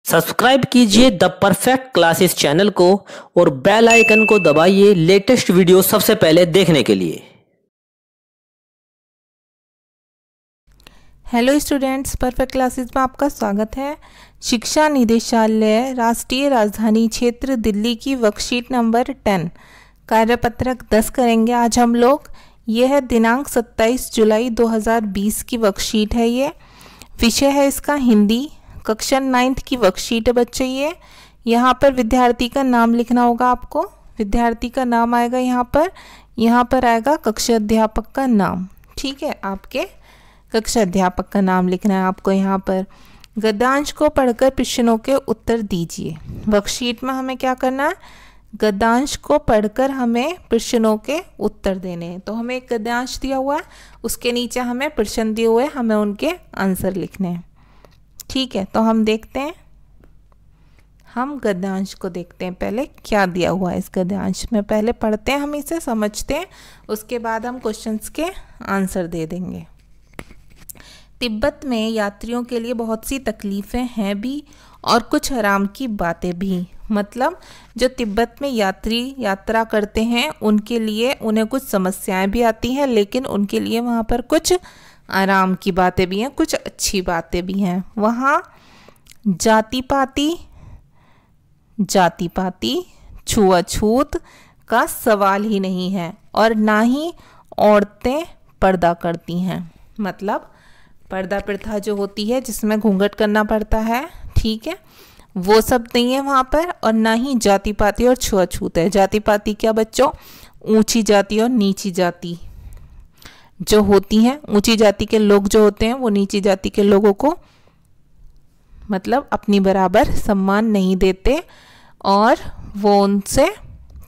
Subscribe कीजिए the perfect classes channel को और बेल आइकन को दबाइए लेटेस्ट वीडियो सबसे पहले देखने के लिए। हेलो स्टूडेंट्स, परफेक्ट क्लासेस में आपका स्वागत है। शिक्षा निदेशालय राष्ट्रीय राजधानी क्षेत्र दिल्ली की वर्कशीट नंबर 10 कार्यपत्रक 10 करेंगे आज हम लोग। यह है दिनांक 27 जुलाई 2020 की वर्कशीट है। ये विषय है इसका हिंदी, कक्षा 9th की वर्कशीट है बच्चे। ये यहाँ पर विद्यार्थी का नाम लिखना होगा आपको। विद्यार्थी का नाम आएगा यहाँ पर आएगा कक्षा अध्यापक का नाम। ठीक है, आपके कक्षा अध्यापक का नाम लिखना है आपको यहाँ पर। गद्यांश को पढ़कर प्रश्नों के उत्तर दीजिए। वर्कशीट में हमें क्या करना है, गद्यांश को पढ़कर हमें प्रश्नों के उत्तर देने हैं। तो हमें एक गद्यांश दिया हुआ है, उसके नीचे हमें प्रश्न दिए हुए हैं, हमें उनके आंसर लिखने हैं। ठीक है, तो हम देखते हैं, हम गद्यांश को देखते हैं पहले क्या दिया हुआ है इस गद्यांश में। पहले पढ़ते हैं, हम इसे समझते हैं, उसके बाद हम क्वेश्चंस के आंसर दे देंगे। तिब्बत में यात्रियों के लिए बहुत सी तकलीफ़ें हैं भी और कुछ आराम की बातें भी। मतलब जो तिब्बत में यात्री यात्रा करते हैं उनके लिए उन्हें कुछ समस्याएं भी आती हैं, लेकिन उनके लिए वहाँ पर कुछ आराम की बातें भी हैं, कुछ अच्छी बातें भी हैं। वहाँ जाति पाती छुआछूत का सवाल ही नहीं है और ना ही औरतें पर्दा करती हैं। मतलब पर्दा प्रथा जो होती है जिसमें घूंघट करना पड़ता है, ठीक है, वो सब नहीं है वहाँ पर। और ना ही जाति पाती और छुआछूत है। जाति पाती क्या बच्चों, ऊंची जाति और नीची जाति जो होती हैं। ऊंची जाति के लोग जो होते हैं वो नीची जाति के लोगों को मतलब अपनी बराबर सम्मान नहीं देते और वो उनसे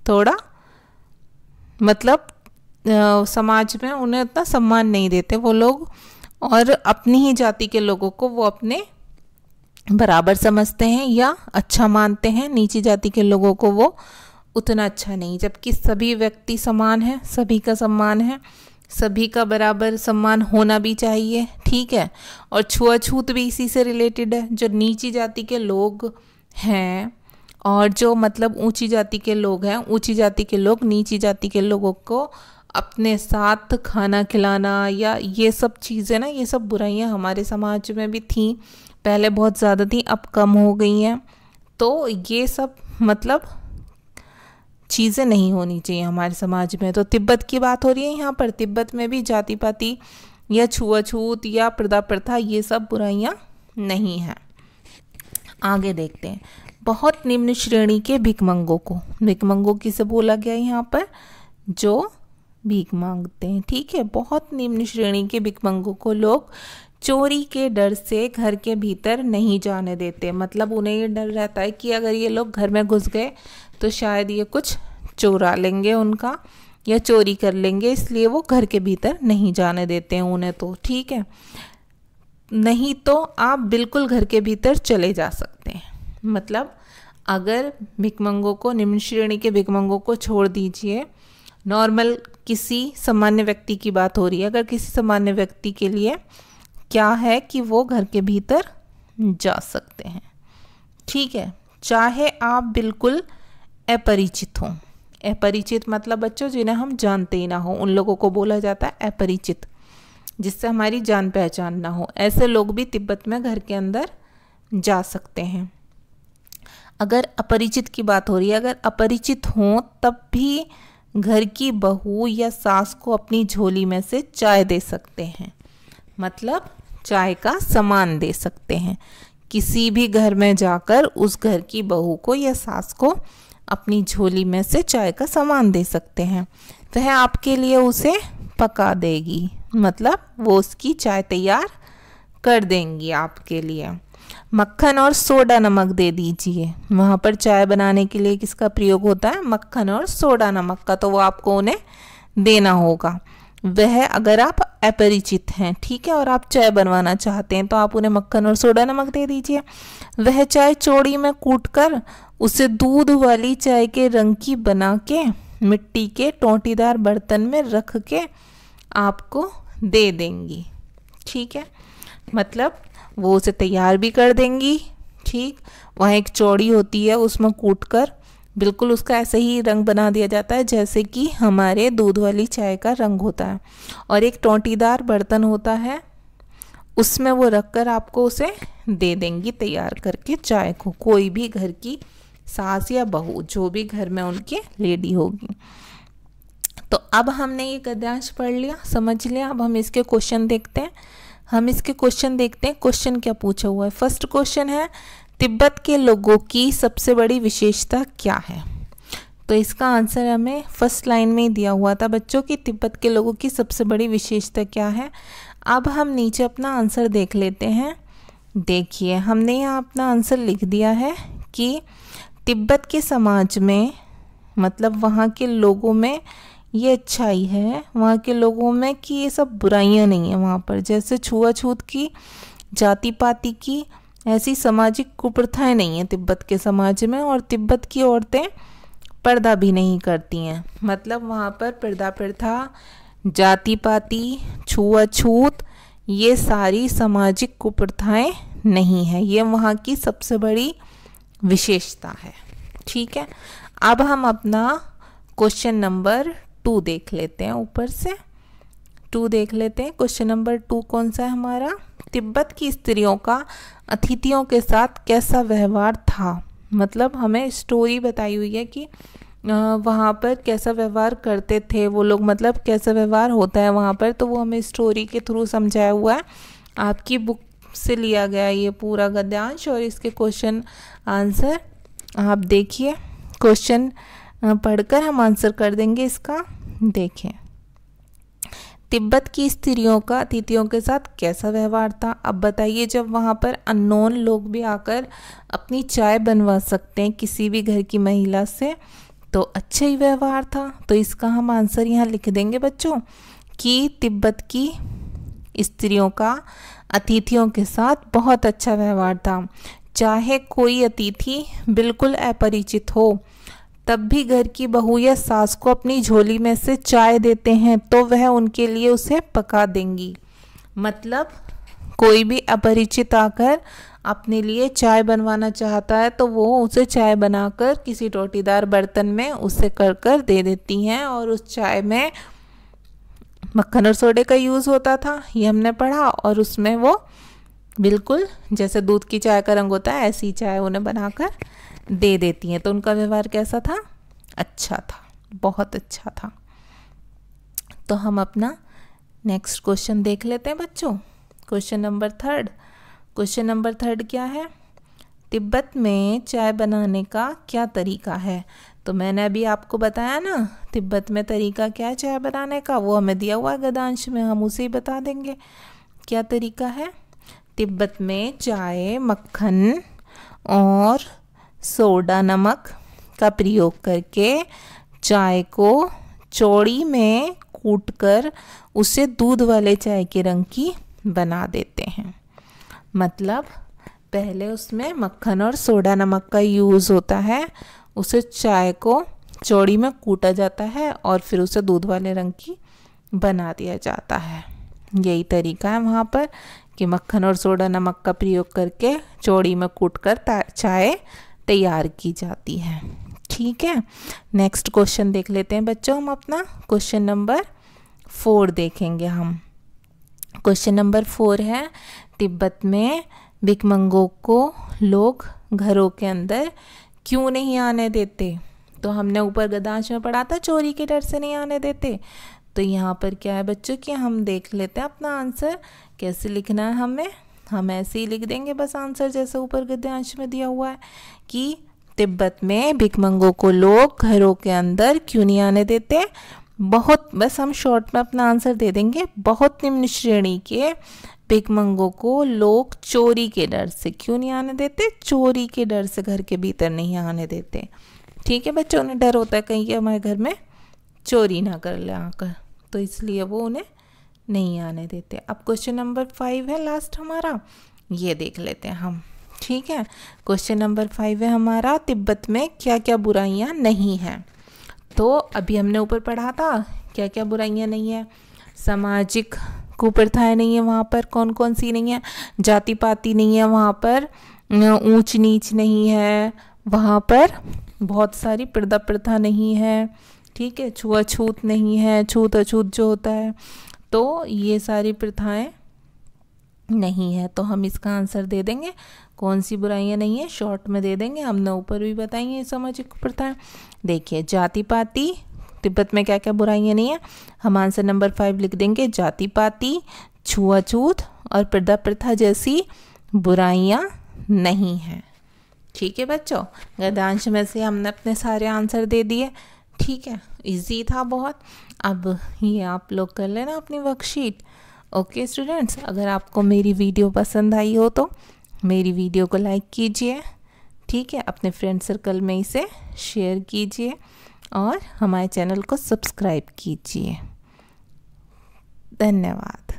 थोड़ा मतलब समाज में उन्हें उतना सम्मान नहीं देते वो लोग, और अपनी ही जाति के लोगों को वो अपने बराबर समझते हैं या अच्छा मानते हैं। नीची जाति के लोगों को वो उतना अच्छा नहीं, जबकि सभी व्यक्ति समान हैं, सभी का सम्मान है, सभी का बराबर सम्मान होना भी चाहिए। ठीक है, और छुआछूत भी इसी से रिलेटेड है। जो नीची जाति के लोग हैं और जो मतलब ऊंची जाति के लोग हैं, ऊंची जाति के लोग नीची जाति के लोगों को अपने साथ खाना खिलाना या ये सब चीज़ें ना, ये सब बुराइयां हमारे समाज में भी थी, पहले बहुत ज़्यादा थी, अब कम हो गई हैं। तो ये सब मतलब चीज़ें नहीं होनी चाहिए हमारे समाज में। तो तिब्बत की बात हो रही है यहाँ पर। तिब्बत में भी जाति पाति या छुआछूत या पर्दा प्रथा ये सब बुराइयां नहीं हैं। आगे देखते हैं। बहुत निम्न श्रेणी के भिखमंगों किसे बोला गया यहाँ पर, जो भीख मांगते हैं। ठीक है, बहुत निम्न श्रेणी के भिखमंगों को लोग चोरी के डर से घर के भीतर नहीं जाने देते। मतलब उन्हें ये डर रहता है कि अगर ये लोग घर में घुस गए तो शायद ये कुछ चोरा लेंगे उनका या चोरी कर लेंगे, इसलिए वो घर के भीतर नहीं जाने देते हैं उन्हें। तो ठीक है, नहीं तो आप बिल्कुल घर के भीतर चले जा सकते हैं। मतलब अगर भिखमंगों को, निम्न श्रेणी के भिखमंगों को छोड़ दीजिए, नॉर्मल किसी सामान्य व्यक्ति की बात हो रही है। अगर किसी सामान्य व्यक्ति के लिए क्या है कि वो घर के भीतर जा सकते हैं। ठीक है, चाहे आप बिल्कुल अपरिचित हों। अपरिचित मतलब बच्चों जिन्हें हम जानते ही ना हो, उन लोगों को बोला जाता है अपरिचित, जिससे हमारी जान पहचान ना हो। ऐसे लोग भी तिब्बत में घर के अंदर जा सकते हैं। अगर अपरिचित की बात हो रही है, अगर अपरिचित हों तब भी घर की बहू या सास को अपनी झोली में से चाय दे सकते हैं। मतलब चाय का सामान दे सकते हैं। किसी भी घर में जाकर उस घर की बहू को या सास को अपनी झोली में से चाय का सामान दे सकते हैं। वह आपके लिए उसे पका देगी, मतलब वो उसकी चाय तैयार कर देंगी आपके लिए। मक्खन और सोडा नमक दे दीजिए। वहाँ पर चाय बनाने के लिए किसका प्रयोग होता है, मक्खन और सोडा नमक का, तो वो आपको उन्हें देना होगा। वह अगर आप अपरिचित हैं, ठीक है, और आप चाय बनवाना चाहते हैं तो आप उन्हें मक्खन और सोडा नमक दे दीजिए। वह चाय चौड़ी में कूटकर उसे दूध वाली चाय के रंग की बना के मिट्टी के टोंटीदार बर्तन में रख के आपको दे देंगी। ठीक है, मतलब वो उसे तैयार भी कर देंगी, ठीक, वहाँ एक चौड़ी होती है, उसमें कूटकर बिल्कुल उसका ऐसे ही रंग बना दिया जाता है जैसे कि हमारे दूध वाली चाय का रंग होता है। और एक टोंटीदार बर्तन होता है, उसमें वो रखकर आपको उसे दे देंगी तैयार करके चाय को, कोई भी घर की सास या बहू, जो भी घर में उनके लेडी होगी। तो अब हमने ये गद्यांश पढ़ लिया, समझ लिया। अब हम इसके क्वेश्चन देखते हैं। क्वेश्चन क्या पूछा हुआ है। फर्स्ट क्वेश्चन है, तिब्बत के लोगों की सबसे बड़ी विशेषता क्या है। तो इसका आंसर हमें फर्स्ट लाइन में ही दिया हुआ था बच्चों कि तिब्बत के लोगों की सबसे बड़ी विशेषता क्या है। अब हम नीचे अपना आंसर देख लेते हैं। देखिए, हमने यहाँ अपना आंसर लिख दिया है कि तिब्बत के समाज में, मतलब वहाँ के लोगों में ये अच्छाई है, वहाँ के लोगों में कि ये सब बुराइयाँ नहीं है वहाँ पर, जैसे छुआछूत की, जाति पाति की ऐसी सामाजिक कुप्रथाएं नहीं हैं तिब्बत के समाज में। और तिब्बत की औरतें पर्दा भी नहीं करती हैं, मतलब वहाँ पर पर्दा प्रथा, जाति पाति, छुआछूत, ये सारी सामाजिक कुप्रथाएं नहीं है। ये वहाँ की सबसे बड़ी विशेषता है। ठीक है, अब हम अपना क्वेश्चन नंबर 2 देख लेते हैं। ऊपर से 2 देख लेते हैं। क्वेश्चन नंबर 2 कौन सा है हमारा। तिब्बत की स्त्रियों का अतिथियों के साथ कैसा व्यवहार था। मतलब हमें स्टोरी बताई हुई है कि वहाँ पर कैसा व्यवहार करते थे वो लोग, मतलब कैसा व्यवहार होता है वहाँ पर, तो वो हमें स्टोरी के थ्रू समझाया हुआ है। आपकी बुक से लिया गया ये पूरा गद्यांश और इसके क्वेश्चन आंसर आप देखिए। क्वेश्चन पढ़कर हम आंसर कर देंगे इसका। देखें, तिब्बत की स्त्रियों का अतिथियों के साथ कैसा व्यवहार था। अब बताइए, जब वहाँ पर अननोन लोग भी आकर अपनी चाय बनवा सकते हैं किसी भी घर की महिला से, तो अच्छा ही व्यवहार था। तो इसका हम आंसर यहाँ लिख देंगे बच्चों कि तिब्बत की स्त्रियों का अतिथियों के साथ बहुत अच्छा व्यवहार था। चाहे कोई अतिथि बिल्कुल अपरिचित हो, तब भी घर की बहू या सास को अपनी झोली में से चाय देते हैं तो वह उनके लिए उसे पका देंगी। मतलब कोई भी अपरिचित आकर अपने लिए चाय बनवाना चाहता है तो वो उसे चाय बनाकर किसी टोटीदार बर्तन में उसे कर दे देती हैं। और उस चाय में मक्खन और सोडे का यूज़ होता था, ये हमने पढ़ा। और उसमें वो बिल्कुल जैसे दूध की चाय का रंग होता है ऐसी चाय उन्हें बनाकर दे देती हैं। तो उनका व्यवहार कैसा था, अच्छा था, बहुत अच्छा था। तो हम अपना नेक्स्ट क्वेश्चन देख लेते हैं बच्चों। Question number 3। क्वेश्चन नंबर 3 क्या है, तिब्बत में चाय बनाने का क्या तरीका है। तो मैंने अभी आपको बताया ना तिब्बत में तरीका क्या है चाय बनाने का, वो हमें दिया हुआ है गद्यांश में, हम उसे ही बता देंगे क्या तरीका है। तिब्बत में चाय मक्खन और सोडा नमक का प्रयोग करके चाय को चौड़ी में कूटकर उसे दूध वाले चाय के रंग की बना देते हैं। मतलब पहले उसमें मक्खन और सोडा नमक का यूज़ होता है, उसे चाय को चौड़ी में कूटा जाता है और फिर उसे दूध वाले रंग की बना दिया जाता है। यही तरीका है वहाँ पर कि मक्खन और सोडा नमक का प्रयोग करके चौड़ी में कूटकर चाय तैयार की जाती है। ठीक है, नेक्स्ट क्वेश्चन देख लेते हैं बच्चों हम अपना। क्वेश्चन नंबर 4 देखेंगे हम। क्वेश्चन नंबर 4 है, तिब्बत में भिखमंगों को लोग घरों के अंदर क्यों नहीं आने देते। तो हमने ऊपर गद्यांश में पढ़ा था चोरी के डर से नहीं आने देते। तो यहाँ पर क्या है बच्चों कि हम देख लेते हैं अपना आंसर कैसे लिखना है हमें। हम ऐसे ही लिख देंगे बस आंसर जैसे ऊपर गद्यांश में दिया हुआ है कि तिब्बत में भिखमंगों को लोग घरों के अंदर क्यों नहीं आने देते। बहुत, बस हम शॉर्ट में अपना आंसर दे देंगे, बहुत निम्न श्रेणी के भिखमंगों को लोग चोरी के डर से क्यों नहीं आने देते, चोरी के डर से घर के भीतर नहीं आने देते। ठीक है बच्चों, उन्हें डर होता है कहीं कि हमारे घर में चोरी ना कर ले आकर, तो इसलिए वो उन्हें नहीं आने देते। अब क्वेश्चन नंबर 5 है लास्ट हमारा, ये देख लेते हैं हम। ठीक है, क्वेश्चन नंबर 5 है हमारा, तिब्बत में क्या क्या बुराइयां नहीं हैं। तो अभी हमने ऊपर पढ़ा था क्या क्या बुराइयां नहीं है। सामाजिक कुप्रथाएं नहीं है वहाँ पर, कौन कौन सी नहीं है, जाति पाति नहीं है वहाँ पर, ऊंच नीच नहीं है, वहाँ पर बहुत सारी पर्दा प्रथा नहीं है, ठीक है, छुआछूत नहीं है, छूत अछूत जो होता है, तो ये सारी प्रथाएं नहीं है। तो हम इसका आंसर दे देंगे कौन सी बुराइयां नहीं है, शॉर्ट में दे देंगे। हमने ऊपर भी बताई है सामाजिक प्रथाएं। देखिए जाति पाति तिब्बत में क्या क्या बुराइयां नहीं है, हम आंसर नंबर 5 लिख देंगे, जाति पाति, छुआछूत और पर्दा प्रथा जैसी बुराइयां नहीं हैं। ठीक है बच्चों, गद्यांश में से हमने अपने सारे आंसर दे दिए। ठीक है, इजी था बहुत। अब ये आप लोग कर लेना अपनी वर्कशीट। ओके स्टूडेंट्स, अगर आपको मेरी वीडियो पसंद आई हो तो मेरी वीडियो को लाइक कीजिए, ठीक है, अपने फ्रेंड सर्कल में इसे शेयर कीजिए और हमारे चैनल को सब्सक्राइब कीजिए। धन्यवाद।